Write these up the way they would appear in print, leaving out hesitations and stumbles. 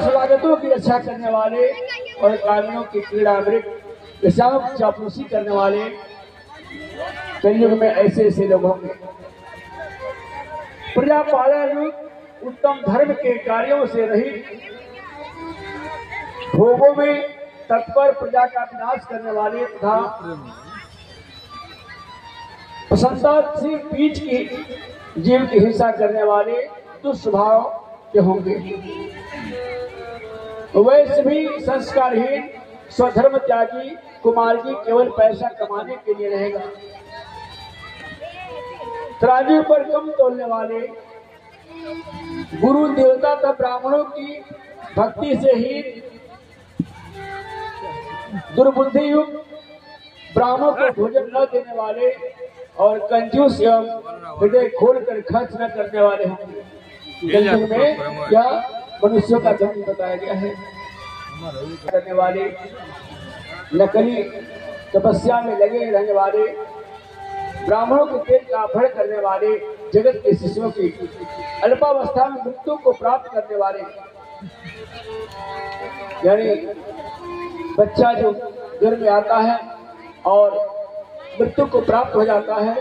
स्वागतों की रक्षा करने वाले और कामियों की क्रीड़ावृत पेशाब चापलूसी करने वाले कलयुग में ऐसे ऐसे लोग होंगे। प्रजा पालन युग उत्तम धर्म के कार्यों से रहित भोगों में तत्पर प्रजा का विनाश करने वाले तथा प्रशंसाशील बीच की जीव की हिंसा करने वाले दुष्स्वभाव के होंगे। वैसे भी संस्कारहीन स्वधर्म त्यागी कुमार जी केवल पैसा कमाने के लिए रहेगा। तराजू पर कम तोलने वाले गुरु देवता तथा ब्राह्मणों की भक्ति से ही दुर्बुद्धि युक्त ब्राह्मणों को भोजन न देने वाले और कंजूस एवं हृदय खोलकर खर्च न करने वाले होंगे। कलयुग में क्या मनुष्यों का जन्म बताया गया है। करने वाले नकली तपस्या में लगे रहने वाले ब्राह्मणों के पेट का अपहरण करने वाले जगत के शिष्यों की अल्पावस्था में मृत्यु को प्राप्त करने वाले, यानी बच्चा जो गर्भ में आता है और मृत्यु को प्राप्त हो जाता है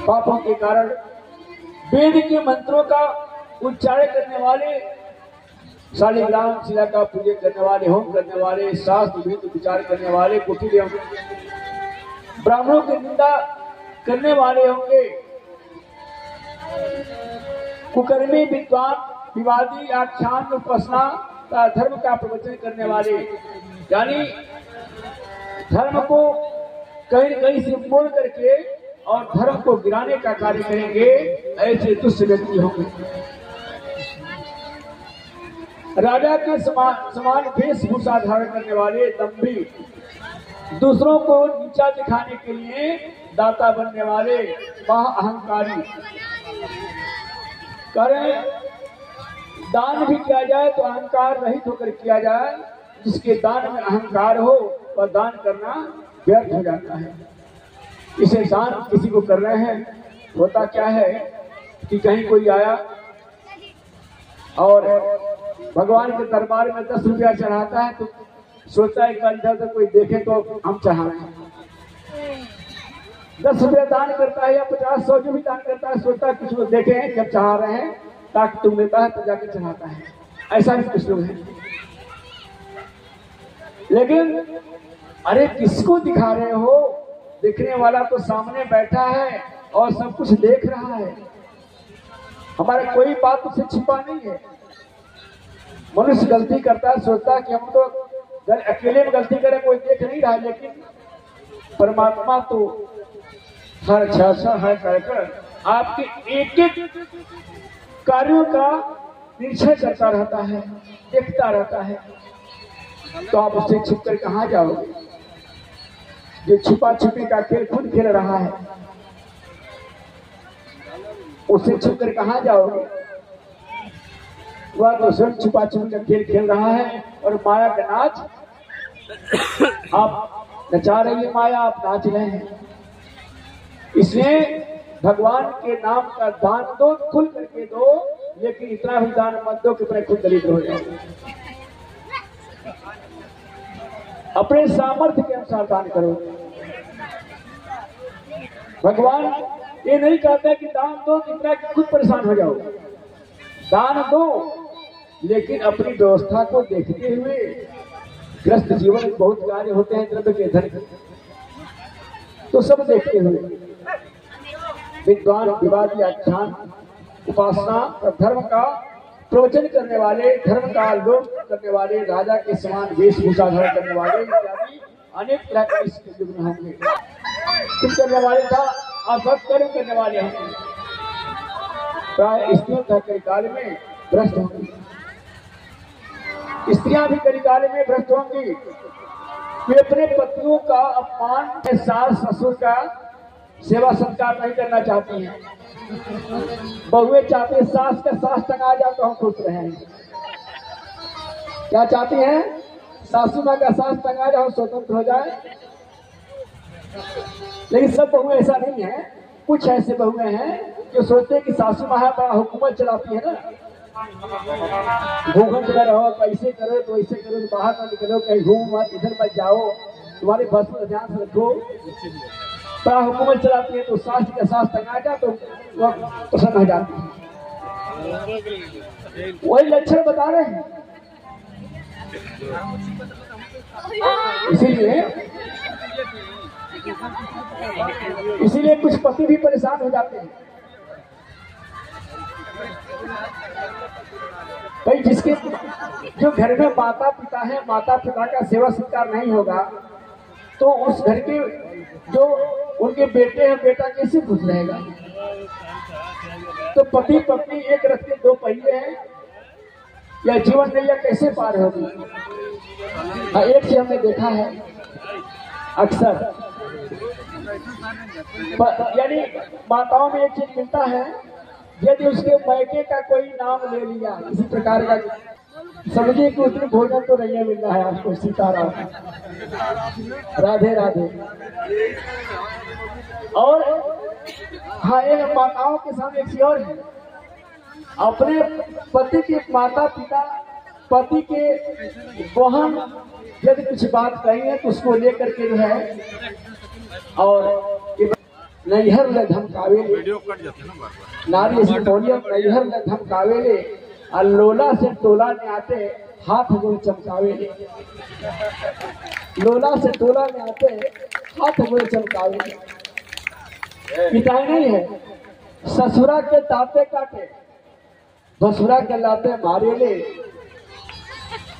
पापों के कारण, वेद के मंत्रों का उच्चारण करने वाले, शालिग्राम शिला का पूजन करने वाले, होम करने वाले, शास्त्र विधि विचार करने वाले, कुटिल एवं ब्राह्मणों की निंदा करने वाले होंगे। कुकर्मी विद्वान विवादी आख्यान उपासना का धर्म का प्रवचन करने वाले, यानी धर्म को कहीं कहीं से मोड़ करके और धर्म को गिराने का कार्य करेंगे, ऐसे दुष्ट व्यक्ति होंगे। राजा के समान वेशभूषा धारण करने वाले दंभी, दूसरों को नीचा दिखाने के लिए दाता बनने वाले महाअहंकारी, करें दान भी किया जाए तो अहंकार रहित होकर किया जाए। जिसके दान में अहंकार हो वह दान करना व्यर्थ हो जाता है। इसे दान किसी को कर रहे हैं, होता क्या है कि कहीं कोई आया और भगवान के दरबार में 10 रुपया चढ़ाता है तो सोचता है इधर से कोई देखे तो हम चढ़ा रहे हैं। 10 रुपया दान करता है या 50-100 जो भी दान करता है, सोचता है कुछ लोग देखे हैं जब चढ़ा रहे हैं ताकि तुम लेता है तो जाके चढ़ाता है। ऐसा भी कुछ लोग हैं। लेकिन अरे किसको दिखा रहे हो? देखने वाला तो सामने बैठा है और सब कुछ देख रहा है। हमारा कोई बात उससे छिपा नहीं है। मनुष्य गलती करता है, सोचता है कि हम तो अकेले में गलती करें, कोई देख नहीं रहा है, लेकिन परमात्मा तो हर क्षण हर कर आपके एक एक कार्यों का निरीक्षण करता रहता है, देखता रहता है। तो आप उससे छिप कर कहाँ जाओगे? जो छुपा छुपी का खेल खुद खेल रहा है, उससे छिप कर कहाँ जाओगे? वह तो स्वयं छुपा छुपी का खेल खेल रहा है और माया का नाच आप नचा रही है, माया आप नाच रहे हैं। इसलिए भगवान के नाम का दान दो, खुल करके दो, लेकिन इतना भी दान मत दो कि अपने खुद दरिद्र हो जाए। अपने सामर्थ्य के अनुसार दान करो। भगवान ये नहीं कहता कि दान दो इतना कि खुद परेशान हो जाओ। दान दो लेकिन अपनी व्यवस्था को देखते हुए। ग्रस्त जीवन में बहुत कार्य होते हैं द्रव्य के धन, तो सब देखते हुए। विद्वान विवादी आख्यान उपासना और धर्म का प्रवचन करने वाले, धर्म का लोभ करने वाले, राजा के समान वेशभूषा धारण करने वाले इत्यादि अनेक तरह के इसके युग में होंगे। कुछ करने वाले था असत कर्म करने वाले होंगे। प्राय स्त्रियों तक कलिकाल में भ्रष्ट होंगी। स्त्रियां भी कलिकाल में भ्रष्ट होंगी। वे अपने पतियों का अपमान, सास ससुर का सेवा सत्कार नहीं करना चाहती हैं। बहुएं चाहती है सास का सास टंगा जाए तो हम खुश रहें। क्या चाहती हैं? सासू माँ का सास टंगा जाए, स्वतंत्र हो जाए। लेकिन सब बहुएं ऐसा नहीं है। कुछ ऐसे बहुएं हैं जो सोचते हैं कि सासू माँ बड़ा हुकूमत चलाती है ना, घूंघट में रहो, कैसे करो तो ऐसे करो, तो बाहर मत निकलो, कहीं घूम मत, इधर मत जाओ, तुम्हारे बस पर ध्यान से रखो। बड़ा हुकूमत चलाती है तो शास्त्र के साथ टंगा जा तो वह प्रसन्न हो जाती है। वही लक्षण बता रहे हैं। इसीलिए कुछ पति भी परेशान हो जाते हैं। भाई जिसके जो घर में माता पिता है, माता पिता का सेवा सत्कार नहीं होगा तो उस घर के जो उनके बेटे हैं, बेटा कैसे खुश रहेगा। तो पति पत्नी एक रथ के दो पहिए हैं, या जीवन नैया कैसे पार होगी। एक से हमने देखा है अक्सर, यानी माताओं में एक चीज मिलता है, यदि उसके मैके का कोई नाम ले लिया इसी प्रकार का, समझिए कि उतनी भोजन तो नहीं मिल रहा है आपको। सीताराम, राधे राधे। और हाँ, एक माताओं के सामने एक और है, अपने पति के माता पिता, पति के बहन यदि कुछ बात कही है तो उसको लेकर के जो है और नैहर ले धमकावेले, नारी से बोलिए नैहर ले धमकावेले, और लोला से टोला में आते हाथ गोल चमकावेले, लोला से टोला में आते हाथ गोल चमकावेले। पिटाई नहीं है, ससुरा के दांते काटे, भसुरा के लाते मारे ले,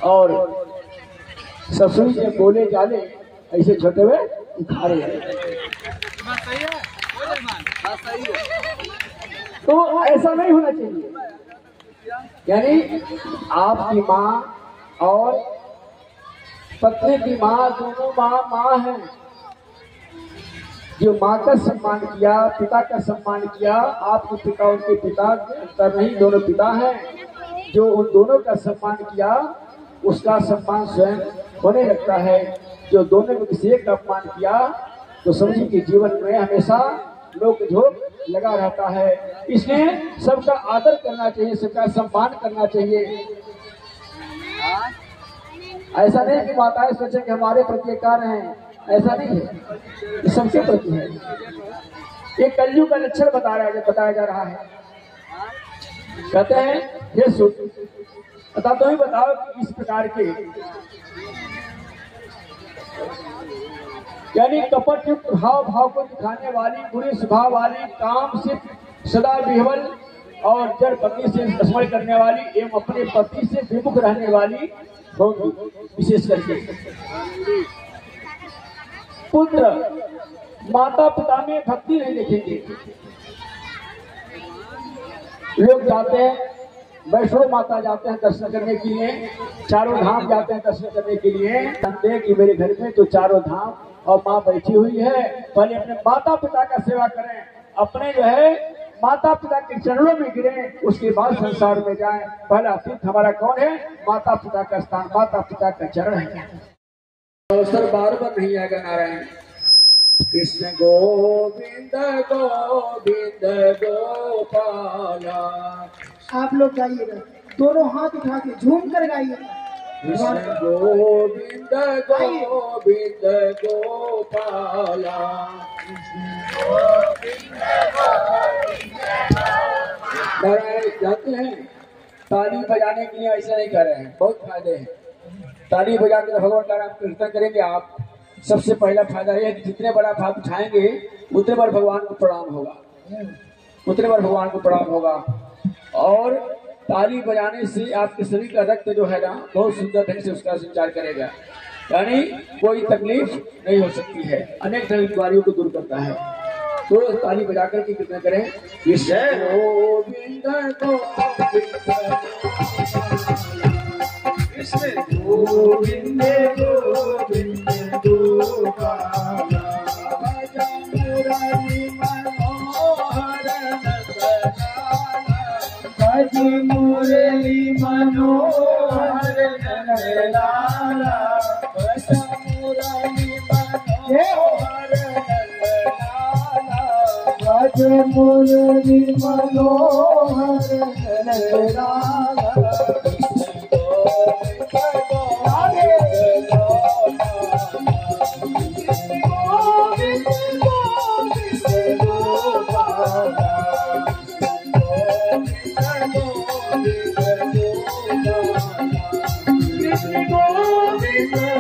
और ससुर से बोले जाले ऐसे छोटे हुए उखाड़े। तो ऐसा नहीं होना चाहिए। यानी आपकी माँ और पत्नी की माँ, दोनों माँ हैं। जो माँ का सम्मान किया, पिता का सम्मान किया, आपके पिता उनके पिता अंतर नहीं, दोनों पिता हैं। जो उन दोनों का सम्मान किया उसका सम्मान स्वयं होने लगता है। जो दोनों में किसी एक का अपमान किया तो समझिए कि जीवन में हमेशा लोक झोंक लगा रहता है। इसलिए सबका आदर करना चाहिए, सबका सम्मान करना चाहिए। ऐसा नहीं कि माताएं सोचें कि हमारे प्रति कार्य हैं, ऐसा नहीं है, ये सबके प्रति है। एक कलयुग का लक्षण बताया जा रहा है। कहते हैं हे सुत, बता तो ही बताओ कि इस प्रकार के यानी कपट युक्त भाव को दिखाने वाली, बुरे स्वभाव वाली, काम से सदा विह्वल और जड़ पति से स्मरण करने वाली एवं अपने पति से विमुख रहने वाली होगी। विशेष करके पुत्र माता पिता में भक्ति नहीं देखेंगे। लोग जाते हैं, वैष्णो माता जाते हैं दर्शन करने के लिए, चारों धाम जाते हैं दर्शन करने के लिए। जानते हैं कि मेरे घर में तो चारों धाम और माँ बैठी हुई है, पहले अपने माता पिता का सेवा करें, अपने जो है माता पिता के चरणों में गिरे, उसके बाद संसार में जाएं। पहला तीर्थ हमारा कौन है? माता पिता का स्थान, माता पिता का चरण है। अवसर बार बार नहीं आएगा। नारायण कृष्ण गोविंद गोविंद गोपाला। आप लोग गाइएगा, दोनों हाथ उठा के झूम कर गाइएगा। कृष्ण गोविंद गोविंद गोपाला। नारायण जानते हैं ताली बजाने के लिए ऐसा नहीं कर रहे हैं, बहुत फायदे हैं। ताली बजा के भगवान का नाम कीर्तन करेंगे आप, सबसे पहला फायदा यह है कि जितने बड़ा भाव उठाएंगे उतने बार भगवान को प्रणाम होगा, उतने बार भगवान को प्रणाम होगा। और ताली बजाने से आपके शरीर का रक्त जो है ना बहुत सुंदर ढंग से उसका संचार करेगा, यानी कोई तकलीफ नहीं हो सकती है, अनेक तरह की बीमारियों को दूर करता है। तो ताली बजा कर के कितना करें? कृष्ण गोविंद गोविंद गोपाला। भज मुरली मनोहर नंदलाला, भज मुरली मनोहर नंदलाला, भज मुरली मनोहर नंदलाला। गोविंद